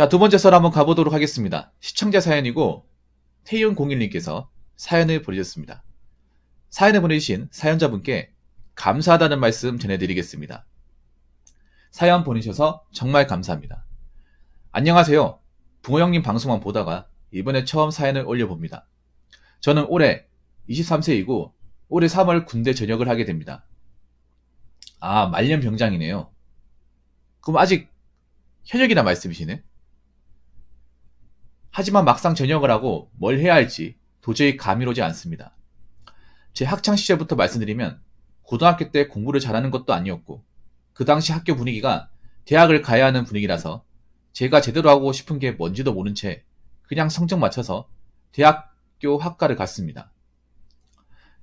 자, 두 번째 썰 한번 가보도록 하겠습니다. 시청자 사연이고 태윤01님께서 사연을 보내주셨습니다. 사연을 보내주신 사연자분께 감사하다는 말씀 전해드리겠습니다. 사연 보내셔서 정말 감사합니다. 안녕하세요. 붕어형님 방송만 보다가 이번에 처음 사연을 올려봅니다. 저는 올해 23세이고 올해 3월 군대 전역을 하게 됩니다. 아, 말년병장이네요. 그럼 아직 현역이란 말씀이시네? 하지만 막상 전역을 하고 뭘 해야 할지 도저히 감이 오지 않습니다. 제 학창시절부터 말씀드리면 고등학교 때 공부를 잘하는 것도 아니었고 그 당시 학교 분위기가 대학을 가야 하는 분위기라서 제가 제대로 하고 싶은 게 뭔지도 모른 채 그냥 성적 맞춰서 대학교 학과를 갔습니다.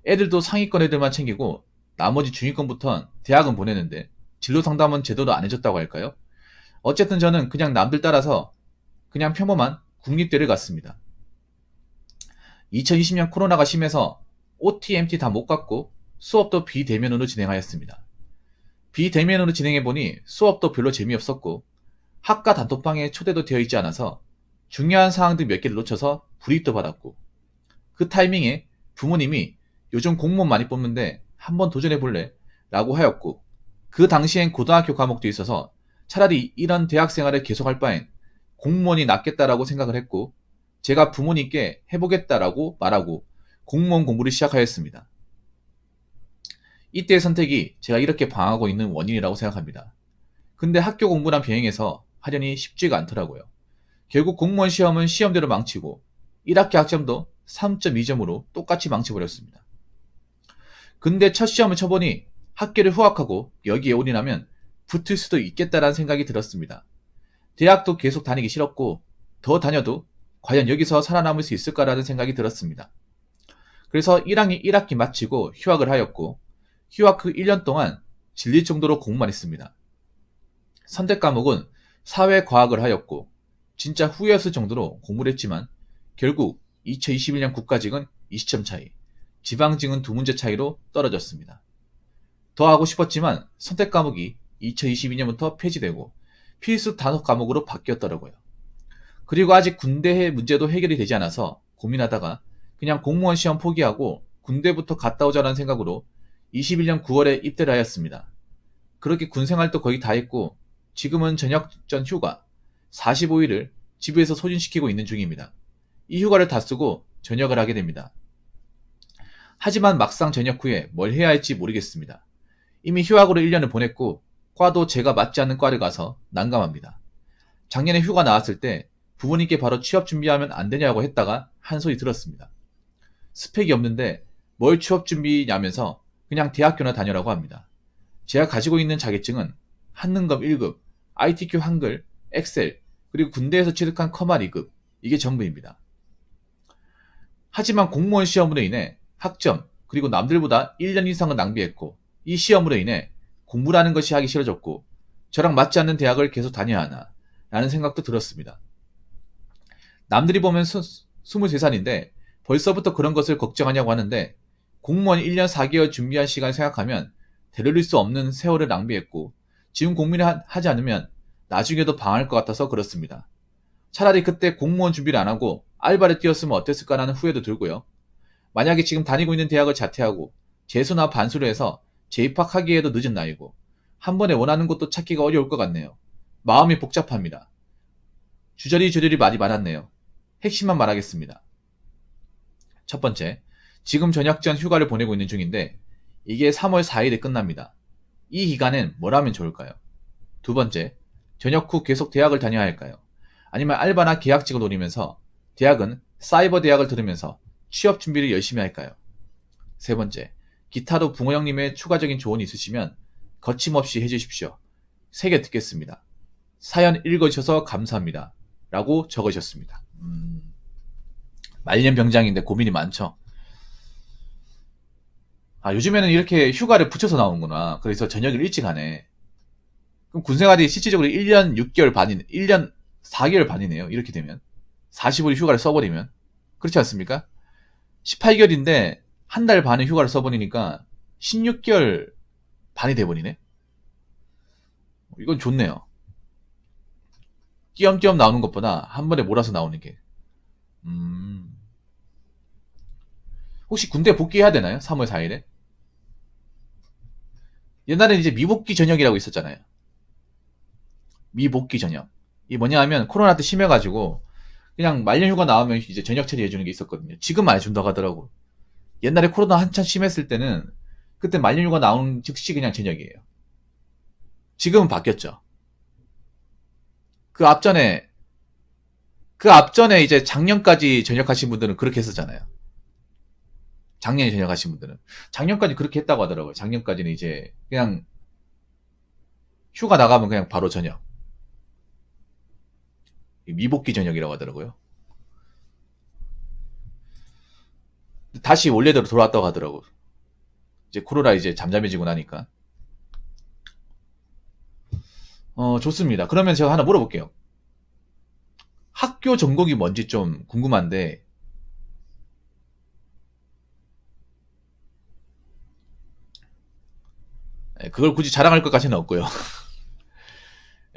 애들도 상위권 애들만 챙기고 나머지 중위권부터는 대학은 보내는데 진로 상담은 제대로 안 해줬다고 할까요? 어쨌든 저는 그냥 남들 따라서 그냥 평범한 국립대를 갔습니다. 2020년 코로나가 심해서 OT, MT 다 못 갔고 수업도 비대면으로 진행하였습니다. 비대면으로 진행해보니 수업도 별로 재미없었고 학과 단톡방에 초대도 되어 있지 않아서 중요한 사항들 몇 개를 놓쳐서 불이익도 받았고 그 타이밍에 부모님이 요즘 공무원 많이 뽑는데 한번 도전해볼래? 라고 하였고 그 당시엔 고등학교 과목도 있어서 차라리 이런 대학생활을 계속할 바엔 공무원이 낫겠다라고 생각을 했고 제가 부모님께 해보겠다라고 말하고 공무원 공부를 시작하였습니다. 이때의 선택이 제가 이렇게 방황하고 있는 원인이라고 생각합니다. 근데 학교 공부랑 병행해서 하려니 쉽지가 않더라고요. 결국 공무원 시험은 시험대로 망치고 1학기 학점도 3.2점으로 똑같이 망쳐버렸습니다. 근데 첫 시험을 쳐보니 학교를 휴학하고 여기에 올인하면 붙을 수도 있겠다라는 생각이 들었습니다. 대학도 계속 다니기 싫었고 더 다녀도 과연 여기서 살아남을 수 있을까라는 생각이 들었습니다. 그래서 1학기 마치고 휴학을 하였고 휴학 후 1년 동안 질릴 정도로 공부만 했습니다. 선택 과목은 사회과학을 하였고 진짜 후회했을 정도로 공부를 했지만 결국 2021년 국가직은 20점 차이, 지방직은 2문제 차이로 떨어졌습니다. 더 하고 싶었지만 선택 과목이 2022년부터 폐지되고 필수 단속 과목으로 바뀌었더라고요. 그리고 아직 군대 문제도 해결이 되지 않아서 고민하다가 그냥 공무원 시험 포기하고 군대부터 갔다 오자라는 생각으로 21년 9월에 입대를 하였습니다. 그렇게 군 생활도 거의 다 했고 지금은 전역 전 휴가 45일을 집에서 소진시키고 있는 중입니다. 이 휴가를 다 쓰고 전역을 하게 됩니다. 하지만 막상 전역 후에 뭘 해야 할지 모르겠습니다. 이미 휴학으로 1년을 보냈고 과도 제가 맞지 않는 과를 가서 난감합니다. 작년에 휴가 나왔을 때 부모님께 바로 취업 준비하면 안 되냐고 했다가 한 소리 들었습니다. 스펙이 없는데 뭘 취업 준비냐면서 그냥 대학교나 다녀라고 합니다. 제가 가지고 있는 자격증은 한능검 1급, ITQ 한글, 엑셀, 그리고 군대에서 취득한 커마 2급, 이게 전부입니다. 하지만 공무원 시험으로 인해 학점, 그리고 남들보다 1년 이상을 낭비했고 이 시험으로 인해 공부라는 것이 하기 싫어졌고 저랑 맞지 않는 대학을 계속 다녀야 하나 라는 생각도 들었습니다. 남들이 보면 23살인데 벌써부터 그런 것을 걱정하냐고 하는데 공무원 1년 4개월 준비한 시간을 생각하면 되돌릴 수 없는 세월을 낭비했고 지금 고민을 하지 않으면 나중에도 방할 것 같아서 그렇습니다. 차라리 그때 공무원 준비를 안 하고 알바를 뛰었으면 어땠을까라는 후회도 들고요. 만약에 지금 다니고 있는 대학을 자퇴하고 재수나 반수를 해서 재입학하기에도 늦은 나이고 한 번에 원하는 곳도 찾기가 어려울 것 같네요. 마음이 복잡합니다. 주저리 말이 많았네요. 핵심만 말하겠습니다. 첫 번째, 지금 전역 전 휴가를 보내고 있는 중인데 이게 3월 4일에 끝납니다. 이 기간엔 뭘 하면 좋을까요? 두 번째, 전역 후 계속 대학을 다녀야 할까요? 아니면 알바나 계약직을 노리면서 대학은 사이버 대학을 들으면서 취업 준비를 열심히 할까요? 세 번째, 기타로 붕어 형님의 추가적인 조언이 있으시면 거침없이 해주십시오. 3개 듣겠습니다. 사연 읽어주셔서 감사합니다. 라고 적으셨습니다. 말년병장인데 고민이 많죠. 아, 요즘에는 이렇게 휴가를 붙여서 나오는구나. 그래서 전역을 일찍 하네. 그럼 군생활이 실질적으로 1년 6개월 반이네. 1년 4개월 반이네요. 이렇게 되면. 45일 휴가를 써버리면. 그렇지 않습니까? 18개월인데 한 달 반의 휴가를 써버리니까 16개월 반이 돼버리네. 이건 좋네요. 띄엄띄엄 나오는 것보다 한 번에 몰아서 나오는 게. 음. 혹시 군대 복귀해야 되나요? 3월 4일에? 옛날에 이제 미복귀 전역이라고 있었잖아요. 미복귀 전역. 이게 뭐냐 하면 코로나 때 심해가지고 그냥 말년 휴가 나오면 이제 전역 처리해주는 게 있었거든요. 지금 안 해준다고 하더라고. 옛날에 코로나 한참 심했을 때는 그때 말년 휴가 나오는 즉시 그냥 전역이에요. 지금은 바뀌었죠. 그 앞전에 이제 작년까지 전역하신 분들은 그렇게 했었잖아요. 작년에 전역하신 분들은. 작년까지 그렇게 했다고 하더라고요. 작년까지는 이제 그냥 휴가 나가면 그냥 바로 전역. 미복귀 전역이라고 하더라고요. 다시 원래대로 돌아왔다고 하더라고. 이제 코로나 이제 잠잠해지고 나니까. 좋습니다. 그러면 제가 하나 물어볼게요. 학교 전공이 뭔지 좀 궁금한데, 그걸 굳이 자랑할 것까지는 없고요.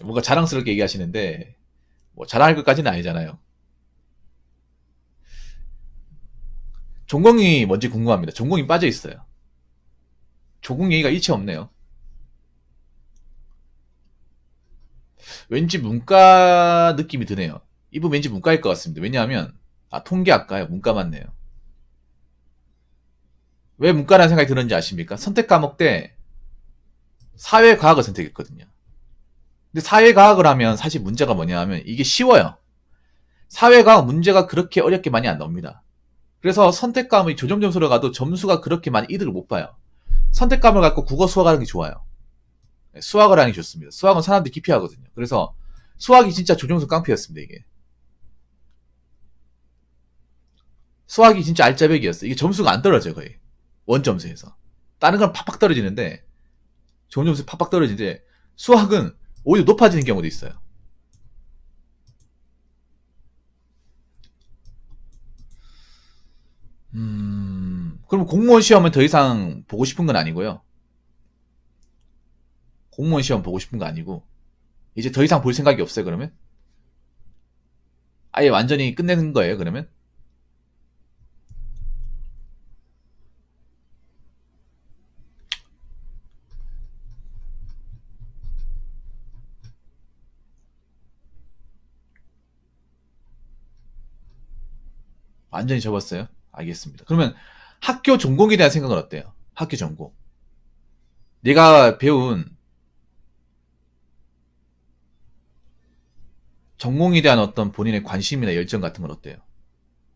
뭔가 자랑스럽게 얘기하시는데, 뭐 자랑할 것까지는 아니잖아요. 전공이 뭔지 궁금합니다. 전공이 빠져 있어요. 전공 얘기가 일체 없네요. 왠지 문과 느낌이 드네요. 이분 왠지 문과일 것 같습니다. 왜냐하면, 통계학과요. 문과 맞네요. 왜 문과라는 생각이 드는지 아십니까? 선택 과목 때 사회과학을 선택했거든요. 근데 사회과학을 하면 사실 문제가 뭐냐 하면 이게 쉬워요. 사회과학 문제가 그렇게 어렵게 많이 안 나옵니다. 그래서 선택 과목이 조정 점수로 가도 점수가 그렇게 많이 이득을 못 봐요. 선택 과목을 갖고 국어 수학을 하는 게 좋아요. 수학을 하는 게 좋습니다. 수학은 사람들이 기피하거든요. 그래서 수학이 진짜 조정수 깡패였습니다. 이게 수학이 진짜 알짜배기였어요. 이게 점수가 안 떨어져요. 거의 원점수에서. 다른 건 팍팍 떨어지는데 점수 팍팍 떨어지는데 수학은 오히려 높아지는 경우도 있어요. 그럼 공무원 시험은 더 이상 보고 싶은 건 아니고요. 공무원 시험 보고 싶은 거 아니고 이제 더 이상 볼 생각이 없어요. 그러면 아예 완전히 끝내는 거예요. 그러면 완전히 접었어요. 알겠습니다. 그러면 학교 전공에 대한 생각은 어때요? 학교 전공. 내가 배운 전공에 대한 어떤 본인의 관심이나 열정 같은 건 어때요?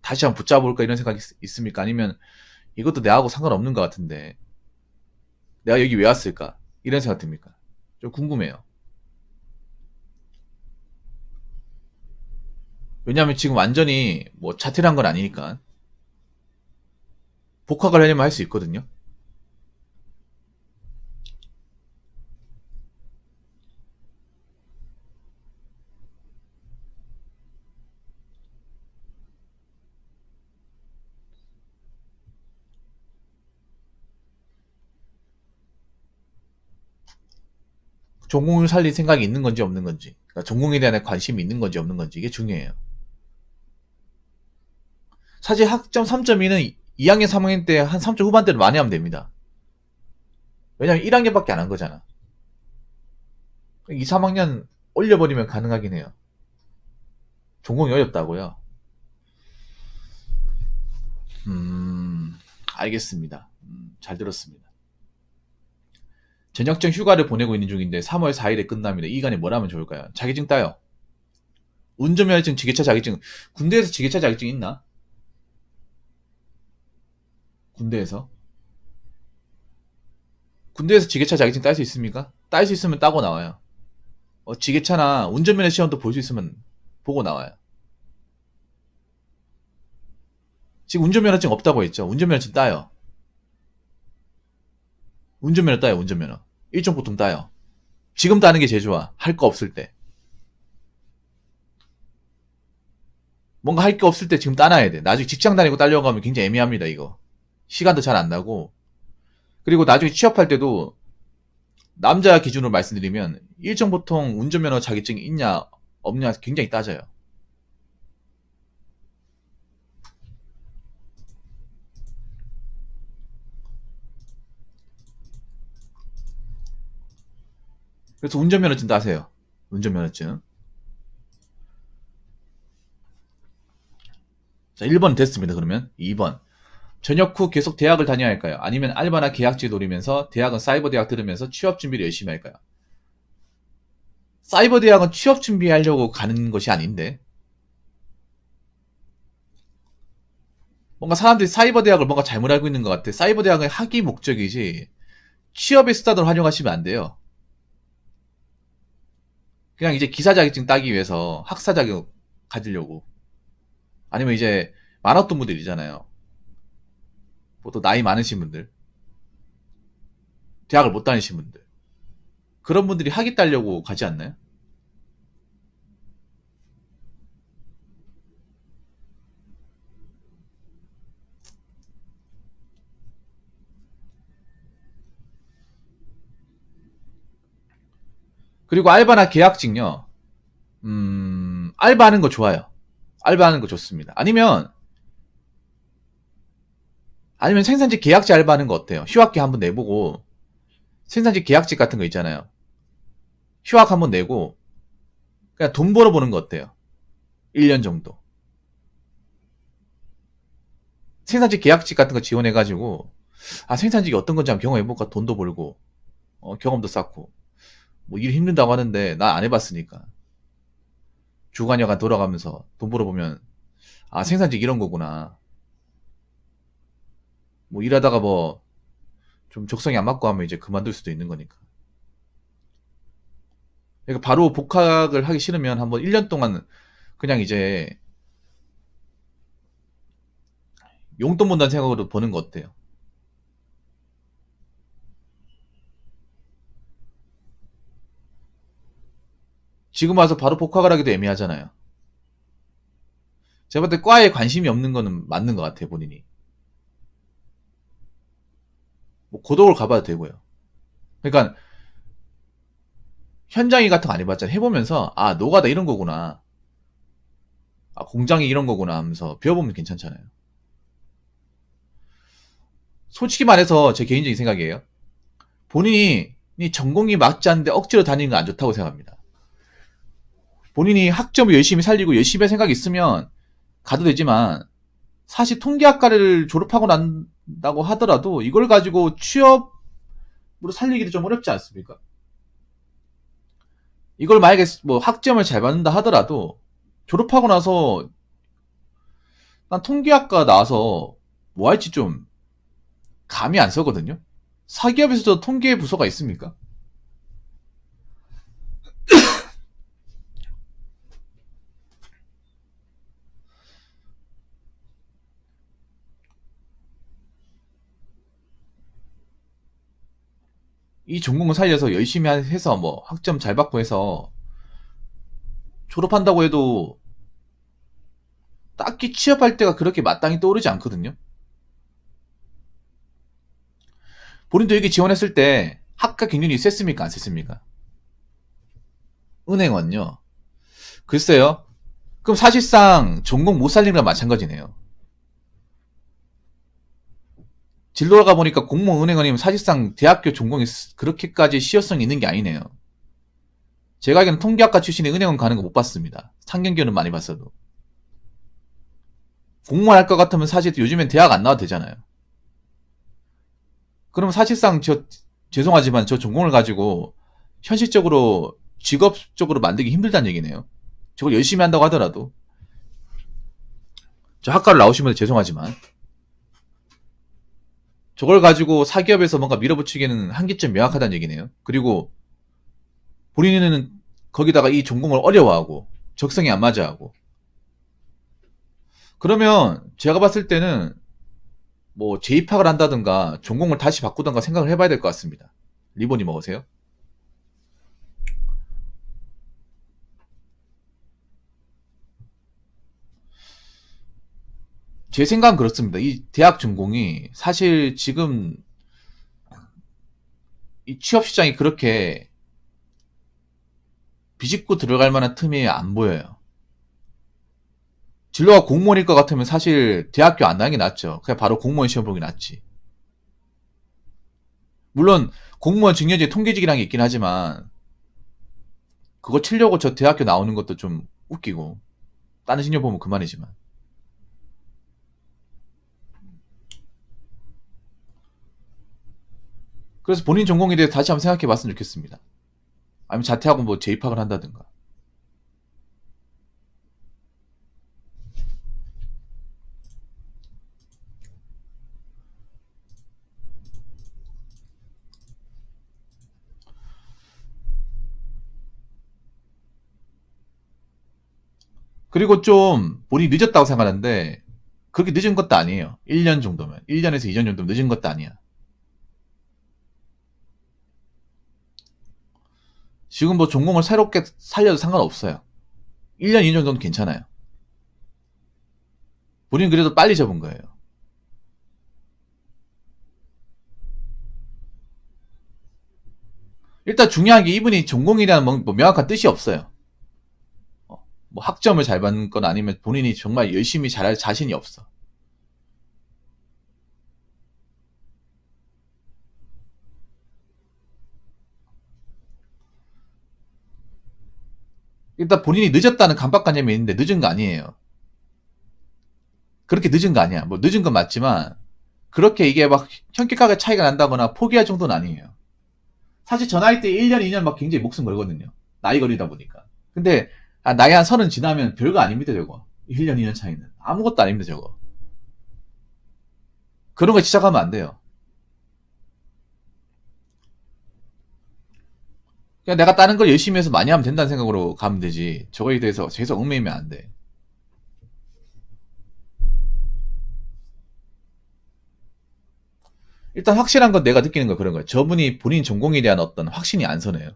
다시 한번 붙잡아볼까 이런 생각이 있습니까? 아니면 이것도 내하고 상관없는 것 같은데 내가 여기 왜 왔을까? 이런 생각 듭니까? 좀 궁금해요. 왜냐하면 지금 완전히 뭐 자퇴한 건 아니니까 복학을 하려면 할 수 있거든요. 전공을 살릴 생각이 있는 건지 없는 건지, 그러니까 전공에 대한 관심이 있는 건지 없는 건지 이게 중요해요. 사실 학점 3.2는 2학년, 3학년 때 한 3점 후반대로 많이 하면 됩니다. 왜냐면 1학년밖에 안 한 거잖아. 2, 3학년 올려버리면 가능하긴 해요. 전공이 어렵다고요? 알겠습니다. 잘 들었습니다. 전역적 휴가를 보내고 있는 중인데 3월 4일에 끝납니다. 이 기간에 뭘 하면 좋을까요? 자격증 따요. 운전면허증, 지게차 자격증. 군대에서 지게차 자격증 있나? 군대에서? 군대에서 지게차 자격증 딸 수 있습니까? 딸 수 있으면 따고 나와요. 지게차나 운전면허 시험도 볼 수 있으면 보고 나와요. 지금 운전면허증 없다고 했죠. 운전면허증 따요. 운전면허 따요. 운전면허. 일종 보통 따요. 지금 따는 게 제일 좋아. 할 거 없을 때. 뭔가 할 게 없을 때 지금 따놔야 돼. 나중에 직장 다니고 따려고 하면 굉장히 애매합니다. 이거. 시간도 잘 안 나고. 그리고 나중에 취업할 때도 남자 기준으로 말씀드리면 일정 보통 운전면허 자격증이 있냐 없냐 굉장히 따져요. 그래서 운전면허증 따세요. 운전면허증. 자, 1번 됐습니다. 그러면 2번. 전역 후 계속 대학을 다녀야 할까요? 아니면 알바나 계약직 노리면서 대학은 사이버 대학 들으면서 취업 준비를 열심히 할까요? 사이버 대학은 취업 준비하려고 가는 것이 아닌데. 뭔가 사람들이 사이버 대학을 뭔가 잘못 알고 있는 것 같아. 사이버 대학은 학위 목적이지 취업의 수단으로 활용하시면 안 돼요. 그냥 이제 기사 자격증 따기 위해서 학사 자격 가지려고. 아니면 이제 많았던 분들이잖아요. 뭐 또 나이 많으신 분들. 대학을 못 다니신 분들. 그런 분들이 학위 따려고 가지 않나요? 그리고 알바나 계약직요. 알바하는 거 좋아요. 알바하는 거 좋습니다. 아니면 생산직 계약직 알바하는 거 어때요? 휴학계 한번 내보고 생산직 계약직 같은 거 있잖아요. 휴학 한번 내고 그냥 돈 벌어보는 거 어때요? 1년 정도. 생산직 계약직 같은 거 지원해가지고 생산직이 어떤 건지 한번 경험해볼까? 돈도 벌고 경험도 쌓고 뭐 일 힘든다고 하는데 나 안 해봤으니까 주간여간 돌아가면서 돈 벌어보면 생산직 이런 거구나. 뭐 일하다가 뭐 좀 적성이 안 맞고 하면 이제 그만둘 수도 있는 거니까. 그러니까 바로 복학을 하기 싫으면 한번 1년 동안 그냥 이제 용돈 번다는 생각으로 버는 거 어때요? 지금 와서 바로 복학을 하기도 애매하잖아요. 제가 볼 때 과에 관심이 없는 거는 맞는 것 같아요, 본인이. 뭐 고독을 가봐도 되고요. 그러니까 현장일 같은 거 안 해봤잖아요. 해보면서 노가다 이런 거구나. 공장이 이런 거구나 하면서 배워보면 괜찮잖아요. 솔직히 말해서 제 개인적인 생각이에요. 본인이 전공이 맞지 않는데 억지로 다니는 건 안 좋다고 생각합니다. 본인이 학점을 열심히 살리고 열심히 할 생각이 있으면 가도 되지만 사실 통계학과를 졸업하고 난다고 하더라도 이걸 가지고 취업으로 살리기도 좀 어렵지 않습니까? 이걸 만약에 뭐 학점을 잘 받는다 하더라도 졸업하고 나서 난 통계학과 나와서 뭐 할지 좀 감이 안 서거든요. 사기업에서도 통계 부서가 있습니까? 이 전공을 살려서 열심히 해서 뭐 학점 잘 받고 해서 졸업한다고 해도 딱히 취업할 때가 그렇게 마땅히 떠오르지 않거든요. 본인도 여기 지원했을 때 학과 경륜이 셌습니까? 안 셌습니까? 은행원요. 글쎄요. 그럼 사실상 전공 못 살리는 건 마찬가지네요. 진로가 보니까 공무원 은행원이면 사실상 대학교 전공이 그렇게까지 시효성이 있는 게 아니네요. 제가 알기로는 통계학과 출신의 은행원 가는 거 못 봤습니다. 상경교는 많이 봤어도. 공무원 할 것 같으면 사실 요즘엔 대학 안 나와도 되잖아요. 그럼 사실상 죄송하지만 저 전공을 가지고 현실적으로 직업적으로 만들기 힘들다는 얘기네요. 저걸 열심히 한다고 하더라도. 저 학과를 나오신 분들 죄송하지만 저걸 가지고 사기업에서 뭔가 밀어붙이기에는 한계점 명확하다는 얘기네요. 그리고 본인은 거기다가 이 전공을 어려워하고 적성이 안 맞아하고 그러면 제가 봤을 때는 뭐 재입학을 한다든가 전공을 다시 바꾸던가 생각을 해봐야 될 것 같습니다. 리본이 먹으세요? 제 생각은 그렇습니다. 이 대학 전공이 사실 지금 이 취업 시장이 그렇게 비집고 들어갈 만한 틈이 안 보여요. 진로가 공무원일 것 같으면 사실 대학교 안 다니는 게 낫죠. 그냥 바로 공무원 시험 보는 게 낫지. 물론 공무원 직렬제 통계직이라는 게 있긴 하지만 그거 치려고 저 대학교 나오는 것도 좀 웃기고 다른 신경 보면 그만이지만. 그래서 본인 전공에 대해 다시 한번 생각해 봤으면 좋겠습니다. 아니면 자퇴하고 뭐 재입학을 한다든가. 그리고 좀 본인이 늦었다고 생각하는데 그렇게 늦은 것도 아니에요. 1년 정도면. 1년에서 2년 정도면 늦은 것도 아니야. 지금 뭐 전공을 새롭게 살려도 상관없어요. 1년, 2년 정도는 괜찮아요. 본인 그래도 빨리 접은 거예요. 일단 중요한 게 이분이 전공이라는 뭐 명확한 뜻이 없어요. 뭐 학점을 잘 받는 건 아니면 본인이 정말 열심히 잘할 자신이 없어. 일단 본인이 늦었다는 강박관념이 있는데 늦은 거 아니에요. 그렇게 늦은 거 아니야. 뭐 늦은 건 맞지만 그렇게 이게 막 현격하게 차이가 난다거나 포기할 정도는 아니에요. 사실 저 나이 때 1년, 2년 막 굉장히 목숨 걸거든요. 나이 걸리다 보니까. 근데 나이 한 30 지나면 별거 아닙니다, 저거. 1년, 2년 차이는. 아무것도 아닙니다, 저거. 그런 거 시작하면 안 돼요. 그냥 내가 다른 걸 열심히 해서 많이 하면 된다는 생각으로 가면 되지. 저거에 대해서 계속 얽매이면 안 돼. 일단 확실한 건 내가 느끼는 거 그런 거예요. 저분이 본인 전공에 대한 어떤 확신이 안 서네요.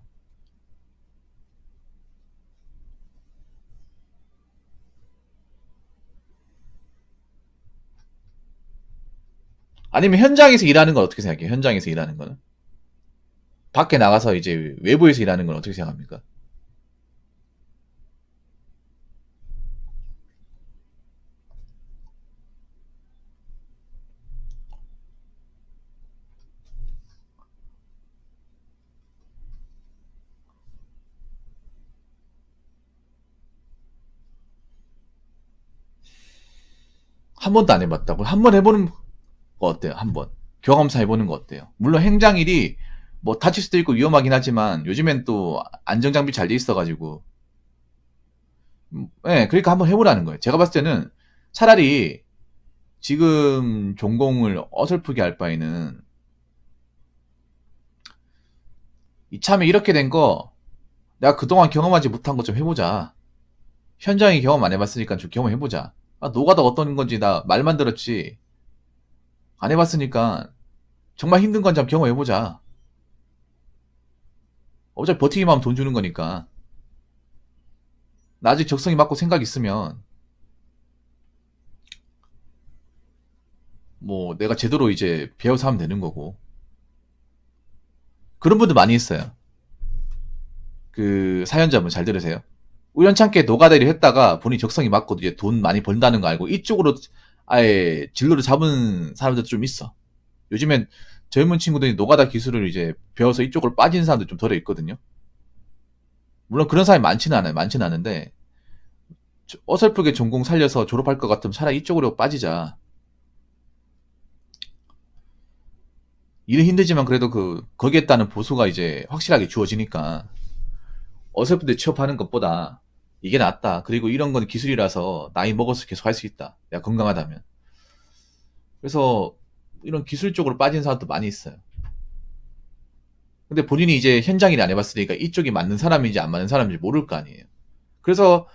아니면 현장에서 일하는 건 어떻게 생각해요? 현장에서 일하는 거는? 밖에 나가서 이제 외부에서 일하는 건 어떻게 생각합니까? 한 번도 안 해봤다고? 한 번 해보는 거 어때요? 한 번. 경험사 해보는 거 어때요? 물론 행장일이 뭐 다칠 수도 있고 위험하긴 하지만 요즘엔 또 안전장비 잘 돼 있어가지고 네, 그러니까 한번 해보라는 거예요. 제가 봤을 때는 차라리 지금 전공을 어설프게 할 바에는 이참에 이렇게 된 거 내가 그동안 경험하지 못한 거 좀 해보자. 현장에 경험 안 해봤으니까 좀 경험해보자. 노가다 어떤 건지 나 말만 들었지 안 해봤으니까 정말 힘든 건지 한번 경험해보자. 어차피 버티기만 하면 돈 주는 거니까. 나 아직 적성이 맞고 생각 있으면 뭐 내가 제대로 이제 배워서 하면 되는 거고. 그런 분들 많이 있어요. 그 사연자분 잘 들으세요. 우연찮게 노가다를 했다가 본인 적성이 맞고 이제 돈 많이 번다는 거 알고 이쪽으로 아예 진로를 잡은 사람들도 좀 있어. 요즘엔 젊은 친구들이 노가다 기술을 이제 배워서 이쪽으로 빠진 사람들 좀 덜어 있거든요. 물론 그런 사람이 많지는 않아요. 많지는 않은데 어설프게 전공 살려서 졸업할 것 같으면 차라리 이쪽으로 빠지자. 일은 힘들지만 그래도 거기에 따른 보수가 이제 확실하게 주어지니까 어설픈데 취업하는 것보다 이게 낫다. 그리고 이런 건 기술이라서 나이 먹어서 계속 할 수 있다. 내가 건강하다면. 그래서 이런 기술 쪽으로 빠진 사람도 많이 있어요. 근데 본인이 이제 현장 일 안 해봤으니까 이쪽이 맞는 사람인지 안 맞는 사람인지 모를 거 아니에요. 그래서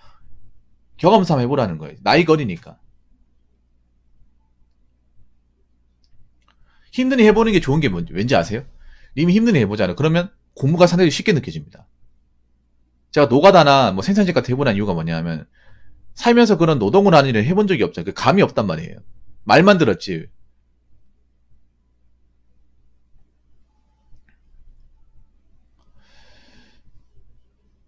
경험 삼아 해보라는 거예요. 나이가 어리니까. 힘든이 해보는 게 좋은 게 뭔지 왠지 아세요? 님이 힘든이 해보잖아요. 그러면 공부가 상당히 쉽게 느껴집니다. 제가 노가다나 뭐 생산직 같은 해보라는 이유가 뭐냐면 살면서 그런 노동을 하는 일을 해본 적이 없잖아요. 그 감이 없단 말이에요. 말만 들었지.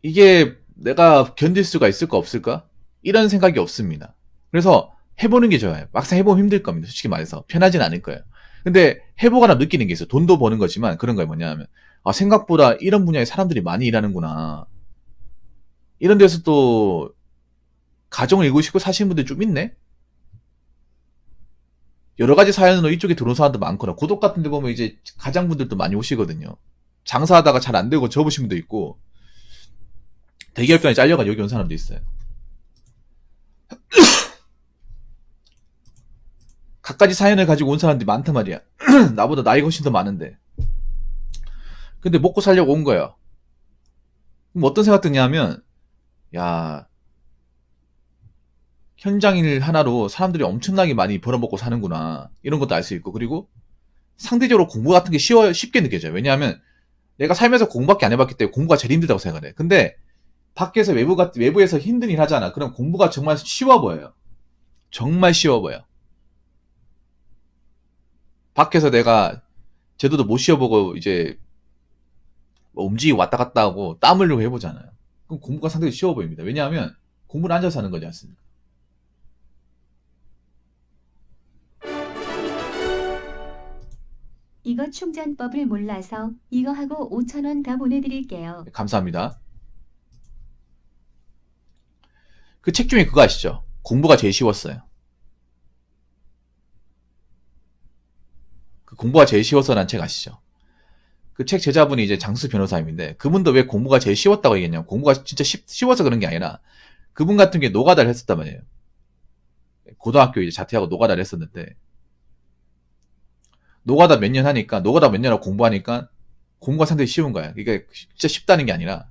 이게 내가 견딜 수가 있을까 없을까? 이런 생각이 없습니다. 그래서 해보는 게 좋아요. 막상 해보면 힘들 겁니다. 솔직히 말해서. 편하진 않을 거예요. 근데 해보거나 느끼는 게 있어요. 돈도 버는 거지만 그런 거예요. 뭐냐면 생각보다 이런 분야에 사람들이 많이 일하는구나. 이런 데서 또 가정을 이루고 싶고 사시는 분들이 좀 있네? 여러 가지 사연으로 이쪽에 들어온 사람도 많거나 구독 같은 데 보면 이제 가장분들도 많이 오시거든요. 장사하다가 잘 안 되고 접으신 분도 있고 대기업간에 잘려가지고 여기 온 사람도 있어요. 갖가지 사연을 가지고 온 사람들이 많단 말이야. 나보다 나이가 훨씬 더 많은데. 근데 먹고 살려고 온 거야. 그럼 어떤 생각 드냐면, 야, 현장일 하나로 사람들이 엄청나게 많이 벌어먹고 사는구나. 이런 것도 알 수 있고. 그리고 상대적으로 공부 같은 게 쉽게 느껴져요. 왜냐하면 내가 살면서 공부밖에 안 해봤기 때문에 공부가 제일 힘들다고 생각을 해. 근데 밖에서 외부에서 힘든 일 하잖아. 그럼 공부가 정말 쉬워 보여요. 정말 쉬워 보여. 밖에서 내가 제대로 못 쉬어보고 이제 뭐 움직이고 왔다 갔다 하고 땀 흘리고 해보잖아요. 그럼 공부가 상당히 쉬워 보입니다. 왜냐하면 공부는 앉아서 하는 거지 않습니까? 이거 충전법을 몰라서 이거 하고 5,000원 더 보내드릴게요. 네, 감사합니다. 그 책 중에 그거 아시죠? 공부가 제일 쉬웠어요. 그 공부가 제일 쉬워서라는 책 아시죠? 그 책 제자분이 이제 장수 변호사님인데 그분도 왜 공부가 제일 쉬웠다고 얘기했냐면 공부가 진짜 쉬워서 그런 게 아니라 그분 같은 게 노가다를 했었단 말이에요. 고등학교 이제 자퇴하고 노가다를 했었는데 노가다 몇 년 하니까 노가다 몇 년 하고 공부하니까 공부가 상당히 쉬운 거야. 이게 진짜 쉽다는 게 아니라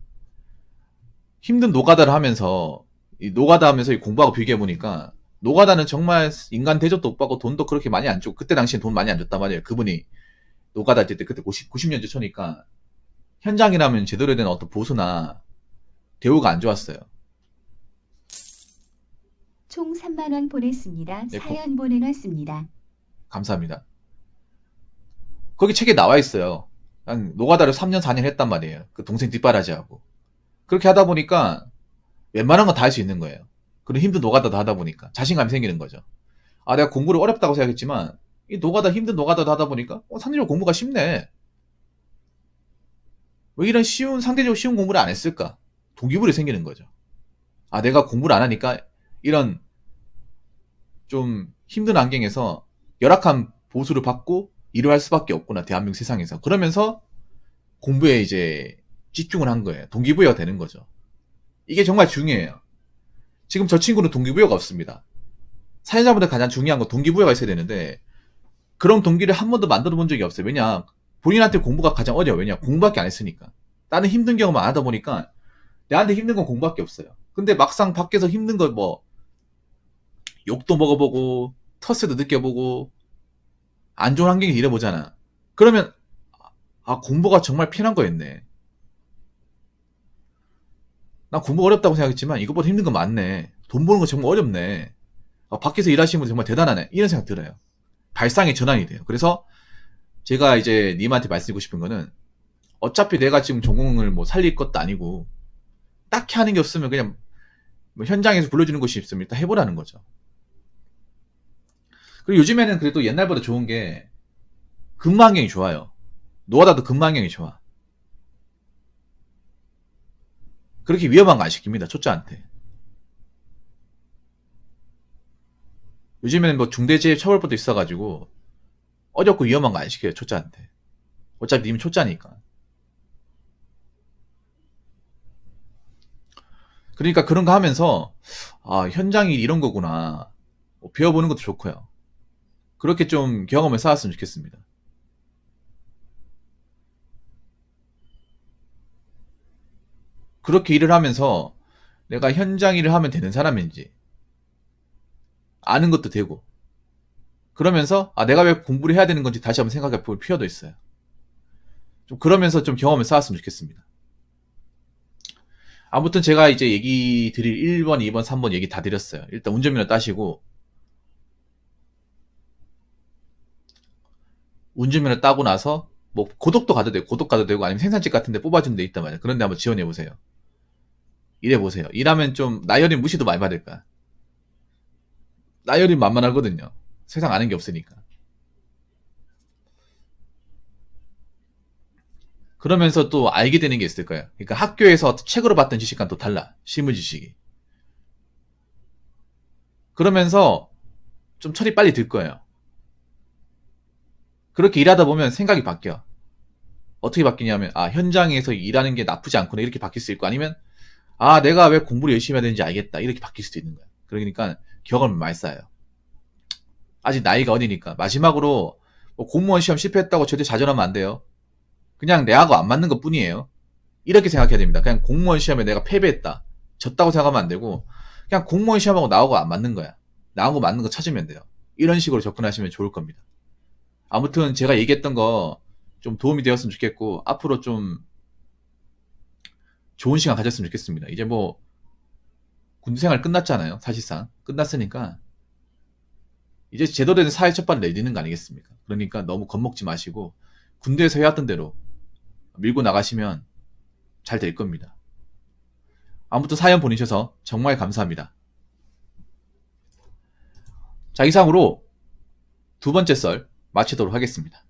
힘든 노가다를 하면서 이 노가다 하면서 이 공부하고 비교해 보니까 노가다는 정말 인간 대접도 못 받고 돈도 그렇게 많이 안 주고 그때 당시엔 돈 많이 안 줬단 말이에요. 그분이 노가다 할 때 그때 90년대 초니까 현장이라면 제대로 된 어떤 보수나 대우가 안 좋았어요. 총 3만 원 보냈습니다. 네, 사연 보내놨습니다. 감사합니다. 거기 책에 나와 있어요. 한 노가다를 3년 4년 했단 말이에요. 그 동생 뒷바라지하고. 그렇게 하다 보니까 웬만한 건 다 할 수 있는 거예요. 그리고 힘든 노가다도 하다 보니까 자신감이 생기는 거죠. 내가 공부를 어렵다고 생각했지만 이 노가다 힘든 노가다도 하다 보니까 상대적으로 공부가 쉽네. 왜 이런 상대적으로 쉬운 공부를 안 했을까? 동기부여이 생기는 거죠. 내가 공부를 안 하니까 이런 좀 힘든 환경에서 열악한 보수를 받고 일을 할 수밖에 없구나, 대한민국 세상에서. 그러면서 공부에 이제 집중을 한 거예요. 동기부여가 되는 거죠. 이게 정말 중요해요. 지금 저 친구는 동기부여가 없습니다. 사연자분들 가장 중요한 건 동기부여가 있어야 되는데 그런 동기를 한 번도 만들어 본 적이 없어요. 왜냐, 본인한테 공부가 가장 어려워요. 왜냐, 공부밖에 안 했으니까. 나는 힘든 경험만 안 하다 보니까 내한테 힘든 건 공부밖에 없어요. 근데 막상 밖에서 힘든 거 욕도 먹어보고 터스도 느껴보고 안 좋은 환경에서 일해보잖아. 그러면 공부가 정말 편한 거였네. 난 공부 어렵다고 생각했지만 이것보다 힘든 거 많네. 돈 버는 거 정말 어렵네. 밖에서 일하시는 분들 정말 대단하네. 이런 생각 들어요. 발상의 전환이 돼요. 그래서 제가 이제 님한테 말씀드리고 싶은 거는 어차피 내가 지금 전공을 뭐 살릴 것도 아니고 딱히 하는 게 없으면 그냥 뭐 현장에서 불러주는 것이 있으면 일단 해보라는 거죠. 그리고 요즘에는 그래도 옛날보다 좋은 게 근무 환경이 좋아요. 노가다도 근무 환경이 좋아. 그렇게 위험한 거 안 시킵니다. 초짜한테. 요즘에는 뭐 중대재해처벌법도 있어가지고 어렵고 위험한 거 안 시켜요. 초짜한테. 어차피 님은 초짜니까. 그러니까 그런 거 하면서 현장이 이런 거구나. 배워보는 것도 좋고요. 그렇게 좀 경험을 쌓았으면 좋겠습니다. 그렇게 일을 하면서 내가 현장 일을 하면 되는 사람인지 아는 것도 되고 그러면서 내가 왜 공부를 해야 되는 건지 다시 한번 생각해 볼 필요도 있어요. 좀 그러면서 좀 경험을 쌓았으면 좋겠습니다. 아무튼 제가 이제 얘기 드릴 1번, 2번, 3번 얘기 다 드렸어요. 일단 운전면허 따시고 운전면허 따고 나서 뭐 고독도 가도 되고 고독 가도 되고 아니면 생산직 같은 데 뽑아주는 데 있단 말이에요. 그런 데 한번 지원해 보세요. 일해보세요. 일하면 좀 나이어린 무시도 많이 받을 거야. 나이어린 만만하거든요. 세상 아는 게 없으니까. 그러면서 또 알게 되는 게 있을 거예요. 그러니까 학교에서 책으로 봤던 지식과는 또 달라. 실무 지식이. 그러면서 좀 철이 빨리 들 거예요. 그렇게 일하다 보면 생각이 바뀌어. 어떻게 바뀌냐면, 아, 현장에서 일하는 게 나쁘지 않구나. 이렇게 바뀔 수 있고, 아니면, 아, 내가 왜 공부를 열심히 해야 되는지 알겠다. 이렇게 바뀔 수도 있는 거예요. 그러니까 경험을 많이 쌓아요. 아직 나이가 어리니까. 마지막으로 뭐 공무원 시험 실패했다고 절대 좌절하면 안 돼요. 그냥 내하고 안 맞는 것 뿐이에요. 이렇게 생각해야 됩니다. 그냥 공무원 시험에 내가 패배했다. 졌다고 생각하면 안 되고, 그냥 공무원 시험하고 나하고 안 맞는 거야. 나하고 맞는 거 찾으면 돼요. 이런 식으로 접근하시면 좋을 겁니다. 아무튼 제가 얘기했던 거 좀 도움이 되었으면 좋겠고, 앞으로 좀 좋은 시간 가졌으면 좋겠습니다. 이제 뭐 군대 생활 끝났잖아요. 사실상 끝났으니까 이제 제대로 된 사회 첫발을 내딛는 거 아니겠습니까? 그러니까 너무 겁먹지 마시고 군대에서 해왔던 대로 밀고 나가시면 잘 될 겁니다. 아무튼 사연 보내셔서 정말 감사합니다. 자, 이상으로 두 번째 썰 마치도록 하겠습니다.